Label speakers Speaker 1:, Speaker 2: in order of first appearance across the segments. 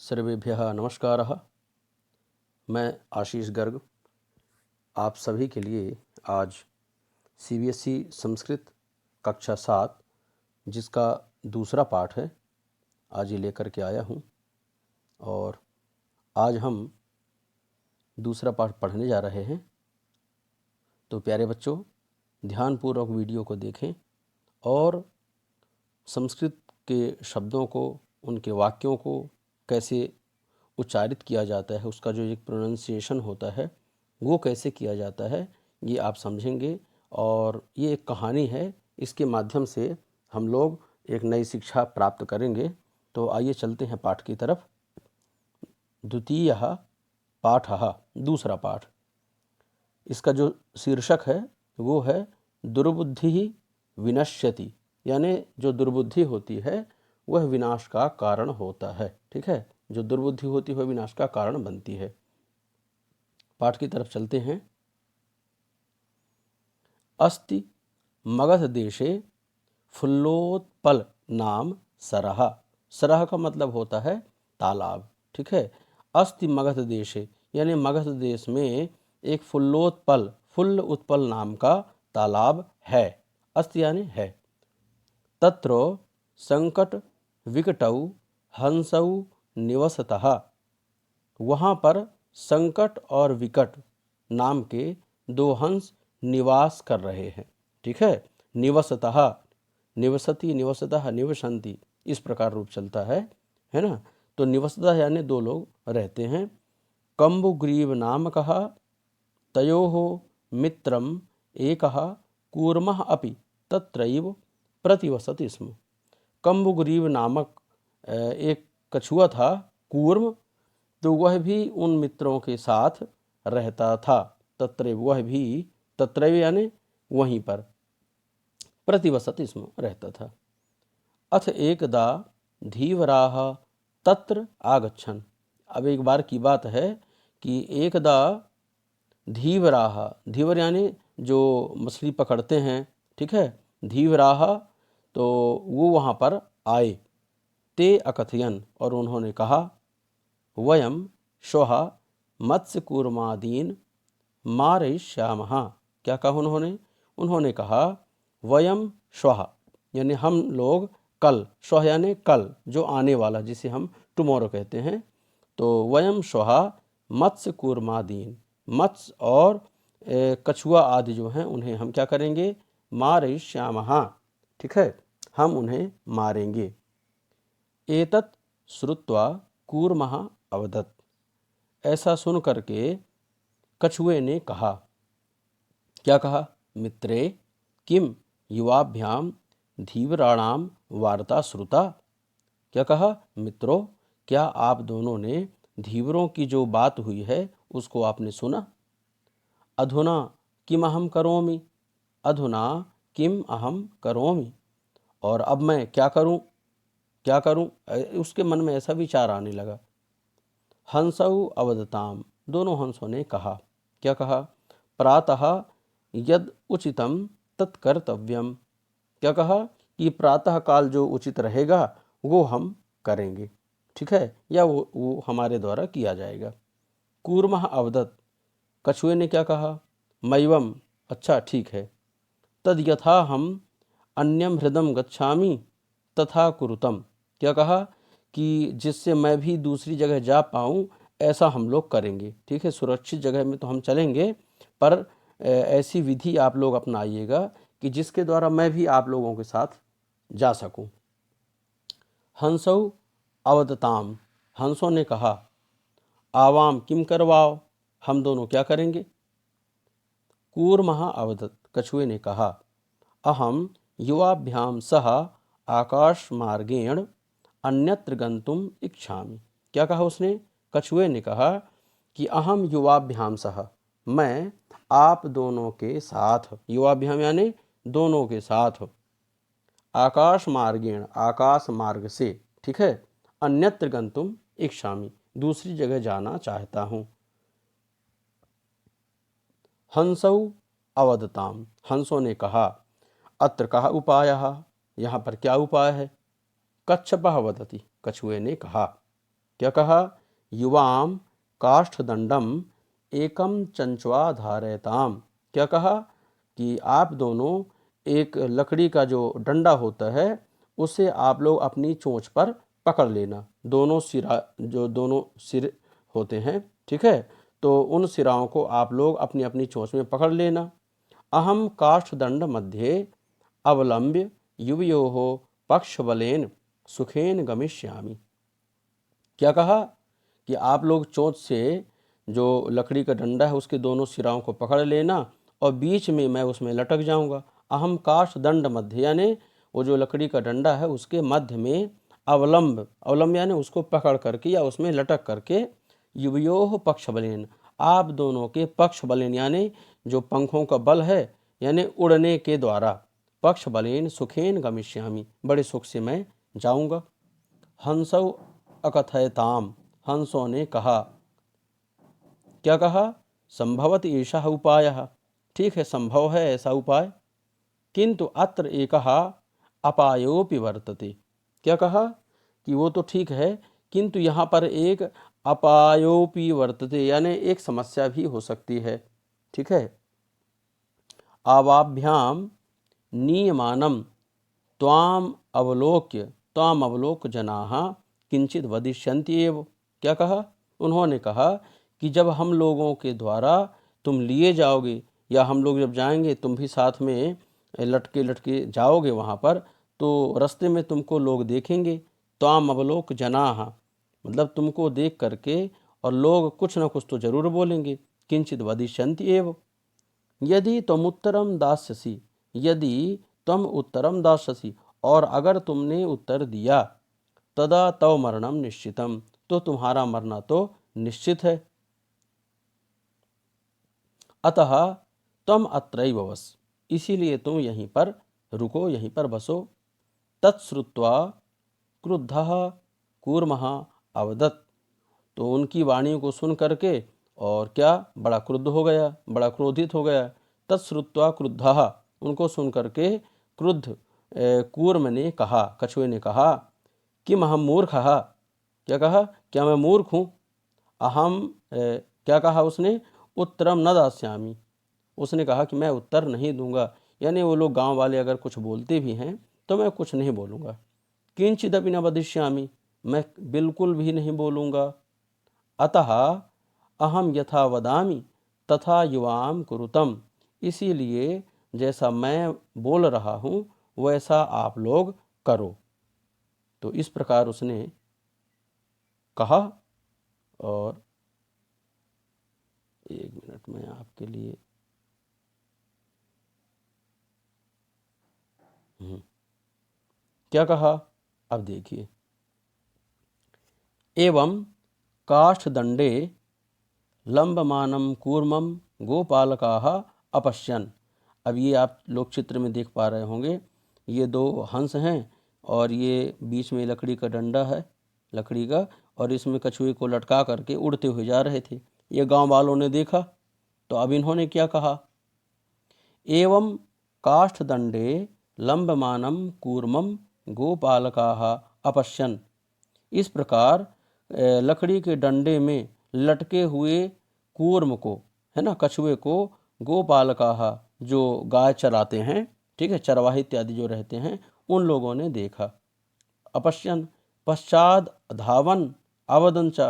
Speaker 1: सर्वेभ्यः नमस्कारः। मैं आशीष गर्ग आप सभी के लिए आज सीबीएसई संस्कृत कक्षा 7 जिसका दूसरा पाठ है आज ये लेकर के आया हूँ। और आज हम दूसरा पाठ पढ़ने जा रहे हैं। तो प्यारे बच्चों, ध्यानपूर्वक वीडियो को देखें और संस्कृत के शब्दों को, उनके वाक्यों को कैसे उच्चारित किया जाता है, उसका जो एक प्रोनाउंसिएशन होता है वो कैसे किया जाता है, ये आप समझेंगे। और ये एक कहानी है, इसके माध्यम से हम लोग एक नई शिक्षा प्राप्त करेंगे। तो आइए चलते हैं पाठ की तरफ। द्वितीयः पाठः, दूसरा पाठ। इसका जो शीर्षक है वो है दुर्बुद्धि विनश्यति, यानी जो दुर्बुद्धि होती है वह विनाश का कारण होता है। ठीक है, जो दुर्बुद्धि होती है वह विनाश का कारण बनती है। पाठ की तरफ चलते हैं। अस्ति मगध देशे फुल्लोत्पल नाम सरह। सरह का मतलब होता है तालाब। ठीक है, अस्ति मगध देशे यानी मगध देश में एक फुल्लोत्पल, फुल्ल उत्पल नाम का तालाब है। अस्ति यानी है। तत्र संकट विकटौ हंसौ निवसतः, वहाँ पर संकट और विकट नाम के दो हंस निवास कर रहे हैं। ठीक है, निवसतः, निवसति, निवसतः, निवसन्ति, इस प्रकार रूप चलता है ना। तो निवसतः यानी दो लोग रहते हैं। कम्बुग्रीव नामकः तयोः मित्रम एकः कूर्मः अपि तत्रैव प्रतिवसति स्म। कम्बुग्रीव नामक एक कछुआ था, कूर्म, तो वह भी उन मित्रों के साथ रहता था। तत्रैव, वह भी, तत्रैव यानी वहीं पर, प्रतिवसति स्म, रहता था। अथ एकदा धीवराः तत्र आगच्छन्। अब एक बार की बात है कि एकदा धीवराः, धीवर यानी जो मछली पकड़ते हैं। ठीक है, धीवराः, तो वो वहाँ पर आए। ते अकथयन्, और उन्होंने कहा, वयम श्वः मत्स्यकूर्मादीन मारयिष्यामः। क्या कहा उन्होंने कहा वयम श्वः यानी हम लोग कल, श्वः यानी कल, जो आने वाला, जिसे हम टुमारो कहते हैं। तो वयम श्वः मत्स्यकूर्मादीन, मत्स्य और कछुआ आदि जो हैं उन्हें हम क्या करेंगे, मारयिष्यामः। ठीक है, हम उन्हें मारेंगे। एतत् श्रुत्वा कूर्मः अवदत्, ऐसा सुन करके कछुए ने कहा। क्या कहा, मित्रे किम युवाभ्याम धीवराणाम वार्ता श्रुता। क्या कहा, मित्रों, क्या आप दोनों ने धीवरों की जो बात हुई है उसको आपने सुना। अधुना किम अहम करोमि, अधुना किम अहम करोमि, और अब मैं क्या करूं, क्या करूं। उसके मन में ऐसा विचार आने लगा। हंसौ अवदताम, दोनों हंसों ने कहा। क्या कहा, प्रातः यद उचितम तत्कर्तव्यम। क्या कहा कि प्रातः काल जो उचित रहेगा वो हम करेंगे। ठीक है, या वो हमारे द्वारा किया जाएगा। कूर्मः अवदत्, कछुए ने क्या कहा, मैवम, अच्छा ठीक है, तद यथा हम अन्यम हृदम गच्छामि तथा कुरुतम। क्या कहा कि जिससे मैं भी दूसरी जगह जा पाऊँ ऐसा हम लोग करेंगे। ठीक है, सुरक्षित जगह में तो हम चलेंगे, पर ऐसी विधि आप लोग अपनाइएगा कि जिसके द्वारा मैं भी आप लोगों के साथ जा सकूं। हंसौ अवदताम, हंसों ने कहा, आवाम किम करवाओ, हम दोनों क्या करेंगे। कूर्मः अवदत्, कछुए ने कहा, अहम युवाभ्याम सह आकाश मार्गेण अन्यत्र गंतुम इच्छामि। क्या कहा उसने, कछुए ने कहा कि अहम युवाभ्याम सह, मैं आप दोनों के साथ, युवाभ्याम यानी दोनों के साथ, आकाश मार्गेण, आकाश मार्ग से, ठीक है, अन्यत्र गंतुम इच्छामि, दूसरी जगह जाना चाहता हूँ। हंसौ अवदताम, हंसों ने कहा, अत्र कहा उपायः, यहाँ पर क्या उपाय है। कच्छपः वदति, कछुए ने कहा। क्या कहा? युवाम काष्ठदंडम एकम चंचवा धारयताम। क्या कहा? कि आप दोनों एक लकड़ी का जो डंडा होता है उसे आप लोग अपनी चोंच पर पकड़ लेना। दोनों सिर होते हैं, ठीक है, तो उन सिराओं को आप लोग अपनी अपनी चोंच में पकड़ लेना। अहम काष्ठदंड मध्ये अवलंब्य युवयोः पक्षबलेन सुखेन गमिष्यामि। क्या कहा? कि आप लोग चोंच से जो लकड़ी का डंडा है उसके दोनों सिराओं को पकड़ लेना और बीच में मैं उसमें लटक जाऊंगा। अहम काष्ठदंड मध्य यानी वो जो लकड़ी का डंडा है उसके मध्य में अवलंब, अवलंब यानी उसको पकड़ करके या उसमें लटक करके, युवयोः पक्षबलेन, आप दोनों के पक्ष बलेन यानी जो पंखों का बल है यानी उड़ने के द्वारा, पक्ष बलेन सुखेन गमिष्यामि, बड़े सुख से मैं जाऊंगा। हंसौ अकथयताम, हंसों ने कहा। क्या कहा? संभवत एषः उपायः, ठीक है संभव है ऐसा उपाय। किंतु अत्र एकः अपायोपि वर्तते। क्या कहा? कि वो तो ठीक है किंतु यहाँ पर एक अपायोपि वर्तते यानी एक समस्या भी हो सकती है, ठीक है। आवाभ्याम नीयमानम त्वाम अवलोक्य जनाः किंचित वदिष्यन्ति एव। क्या कहा? उन्होंने कहा कि जब हम लोगों के द्वारा तुम लिए जाओगे या हम लोग जब जाएंगे तुम भी साथ में लटके लटके जाओगे वहाँ पर, तो रास्ते में तुमको लोग देखेंगे। त्वाम अवलोक जनाः मतलब तुमको देख करके और लोग कुछ न कुछ तो जरूर बोलेंगे। किंचित वदिष्यन्ति एव, यदि तुम उत्तरम दास्यसि, यदि तुम उत्तरम दास्यसि, और अगर तुमने उत्तर दिया, तदा तव मरणम निश्चितम, तो तुम्हारा मरना तो निश्चित है। अतः तुम अत्रैव वस, इसीलिए तुम यहीं पर रुको, यहीं पर बसो। तत्श्रुत्वा क्रुद्धः कूर्मः अवदत्, तो उनकी वाणी को सुन करके और क्या, बड़ा क्रुद्ध हो गया, बड़ा क्रोधित हो गया। तत्श्रुत्वा क्रुद्धः, उनको सुन करके क्रुद्ध कूर्म ने कहा, कछुए ने कहा, किम अहम मूर्खः, क्या कहा? क्या मैं मूर्ख हूँ? अहम क्या कहा उसने? उत्तरम न दास्यामि, उसने कहा कि मैं उत्तर नहीं दूंगा, यानी वो लोग गांव वाले अगर कुछ बोलते भी हैं तो मैं कुछ नहीं बोलूँगा। किंचिदपि न वदिष्यामि, मैं बिल्कुल भी नहीं बोलूँगा। अतः अहम यथा वदामि तथा युवाम कुरुतम, इसीलिए जैसा मैं बोल रहा हूँ वैसा आप लोग करो। तो इस प्रकार उसने कहा। और एक मिनट में आपके लिए क्या कहा अब देखिए। एवं काष्ठदंडे लंबमानम कूर्मम गोपालकाः अपश्यन्। अब ये आप लोग चित्र में देख पा रहे होंगे, ये दो हंस हैं और ये बीच में लकड़ी का डंडा है, लकड़ी का, और इसमें कछुए को लटका करके उड़ते हुए जा रहे थे। ये गांव वालों ने देखा, तो अब इन्होंने क्या कहा? एवं काष्ठदंडे लंबमानम कूर्मम गोपालकाः अपश्यन्, इस प्रकार लकड़ी के डंडे में लटके हुए कूर्म को, है ना, कछुए को, गोपालकाः जो गाय चराते हैं, ठीक है, चरवाहे इत्यादि जो रहते हैं, उन लोगों ने देखा। अपश्यन पश्चात धावन अवदंच,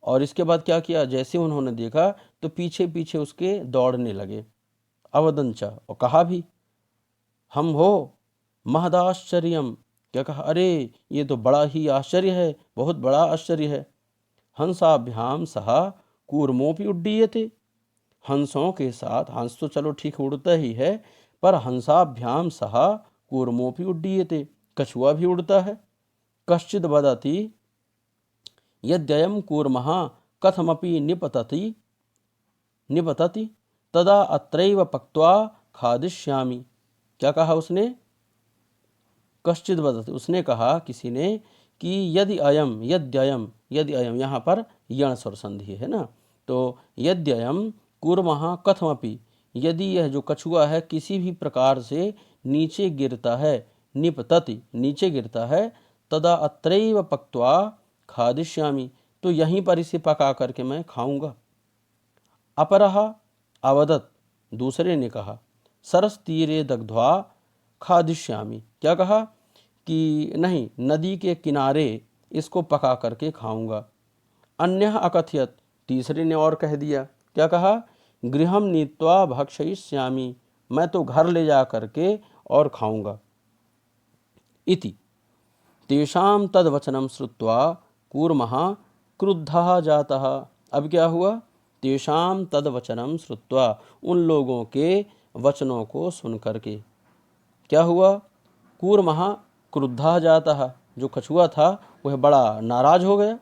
Speaker 1: और इसके बाद क्या किया? जैसे उन्होंने देखा तो पीछे पीछे उसके दौड़ने लगे। अवदंच, और कहा भी, हम हो महदाश्चर्यम, क्या कहा? अरे ये तो बड़ा ही आश्चर्य है, बहुत बड़ा आश्चर्य है। हंसाभ्याम सह कूर्मोपि उड्डीयते, हंसों के साथ, हंस तो चलो ठीक उड़ता ही है, पर हंसाभ्याम सह कूर्मोपि उड्डीयते, कछुआ भी उड़ता है। कश्चिद वदति यद्ययं कूर्मः कथमपि निपतति तदा अत्रैव पक्त्वा खादिष्यामि। क्या कहा उसने? कश्चिद वदति, उसने कहा किसी ने कि यद्ययं, यहाँ पर यण स्वर संधि है ना, तो यद्ययं कूर्मः कथमपि, यदि यह जो कछुआ है किसी भी प्रकार से नीचे गिरता है, निपतति नीचे गिरता है, तदा अत्रैव पक्त्वा खादिष्यामि, तो यहीं पर इसे पका करके मैं खाऊंगा। अपरः अवदत्, दूसरे ने कहा, सरस तीरे दग्ध्वा खादिष्यामि, क्या कहा कि नहीं, नदी के किनारे इसको पका करके खाऊंगा। अन्यः अकथयत्, तीसरे ने और कह दिया, क्या कहा, गृहं नीत्वा भक्षयिष्यामि, मैं तो घर ले जा करके और खाऊंगा। इति तेषां तद्वचनं श्रुत्वा कूर्मः क्रुद्धः जातः। अब क्या हुआ, तेषां तद्वचनं श्रुत्वा, उन लोगों के वचनों को सुन करके क्या हुआ, कूर्मः क्रुद्धः जातः, जो कछुआ था वह बड़ा नाराज हो गया।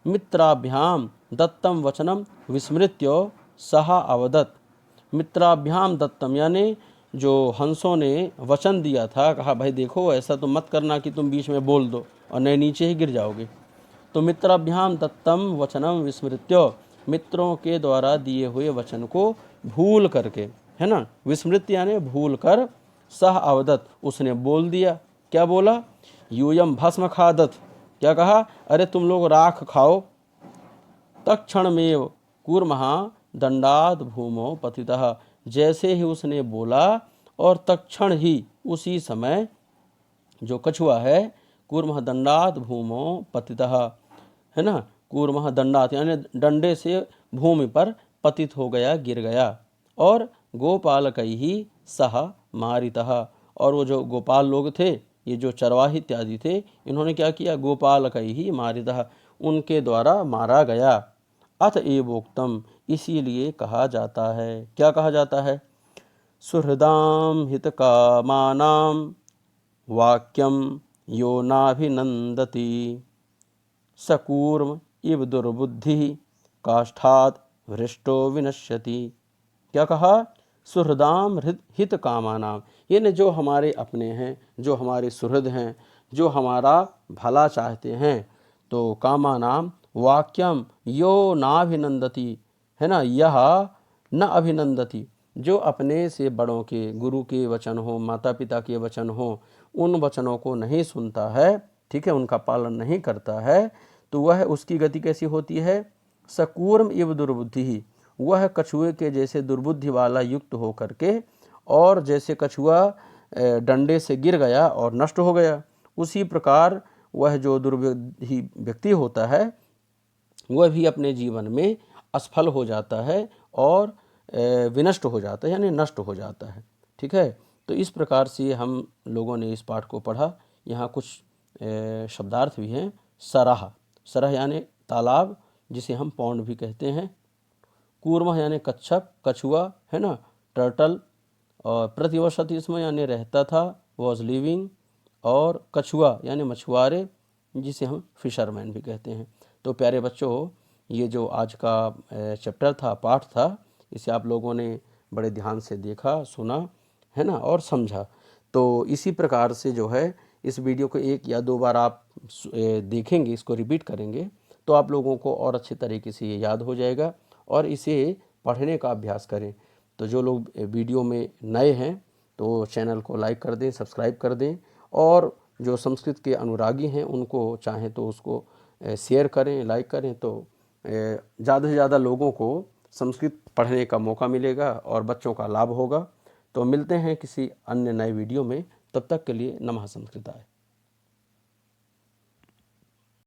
Speaker 1: मित्राभ्याम दत्तम वचनम विस्मृत्य सह अवदत्, मित्राभ्याम दत्तम यानी जो हंसों ने वचन दिया था, कहा भाई देखो ऐसा तो मत करना कि तुम बीच में बोल दो और नहीं नीचे ही गिर जाओगे। तो मित्राभ्याम दत्तम वचनम विस्मृत्य, मित्रों के द्वारा दिए हुए वचन को भूल करके, है ना, विस्मृत्य यानी भूल कर, सह अवदत्, उसने बोल दिया। क्या बोला, यूयम भस्म खादत, क्या कहा, अरे तुम लोग राख खाओ। तत्क्षणमेव कूर्मः दंडात् भूमौ पतितः, जैसे ही उसने बोला और तत्क्षण ही उसी समय जो कछुआ है, कूर्मः दंडात् भूमौ पतितः, है ना, कूर्मः दंडात् यानी डंडे से भूमि पर पतित हो गया, गिर गया। और गोपालकैहि सह मारितः, और वो जो गोपाल लोग थे, ये जो चरवाही इत्यादि थे, इन्होंने क्या किया, गोपालकैहि मारितः, उनके द्वारा मारा गया। अथ एवोक्तम, इसीलिए कहा जाता है, क्या कहा जाता है, सुहृदाम हितकामानां वाक्यम यो नाभिनंदति सकूर्म इव दुर्बुद्धि काष्ठात् भ्रष्टो विनश्यति। क्या कहा, सुहृदाम हित कामानाम, यानी जो हमारे अपने हैं, जो हमारे सुहृद हैं, जो हमारा भला चाहते हैं, तो कामानाम वाक्यम यो नाभिनंदति, है ना, यह न अभिनंदति, जो अपने से बड़ों के, गुरु के वचन हो, माता पिता के वचन हो, उन वचनों को नहीं सुनता है, ठीक है, उनका पालन नहीं करता है, तो वह, उसकी गति कैसी होती है, सकूर्म इव दुर्बुद्धि ही, वह कछुए के जैसे दुर्बुद्धि वाला युक्त हो करके, और जैसे कछुआ डंडे से गिर गया और नष्ट हो गया, उसी प्रकार वह जो दुर्बुद्धि व्यक्ति होता है वह भी अपने जीवन में असफल हो जाता है और विनष्ट हो जाता है, यानी नष्ट हो जाता है। ठीक है, तो इस प्रकार से हम लोगों ने इस पाठ को पढ़ा। यहाँ कुछ शब्दार्थ भी हैं। सरह, सरह यानी तालाब, जिसे हम पौंड भी कहते हैं। कूर्म यानी कच्छप, कछुआ, है ना, टर्टल। और प्रतिवसति इसमें यानी रहता था, वॉज लिविंग। और कछुआ यानी मछुआरे, जिसे हम फिशरमैन भी कहते हैं। तो प्यारे बच्चों, ये जो आज का चैप्टर था, पाठ था, इसे आप लोगों ने बड़े ध्यान से देखा, सुना, है ना, और समझा। तो इसी प्रकार से जो है, इस वीडियो को 1 या 2 बार आप देखेंगे, इसको रिपीट करेंगे, तो आप लोगों को और अच्छे तरीके से ये याद हो जाएगा। और इसे पढ़ने का अभ्यास करें। तो जो लोग वीडियो में नए हैं तो चैनल को लाइक कर दें, सब्सक्राइब कर दें, और जो संस्कृत के अनुरागी हैं उनको चाहें तो उसको शेयर करें, लाइक करें, तो ज़्यादा से ज़्यादा लोगों को संस्कृत पढ़ने का मौका मिलेगा और बच्चों का लाभ होगा। तो मिलते हैं किसी अन्य नए वीडियो में, तब तक के लिए नमः संस्कृताय।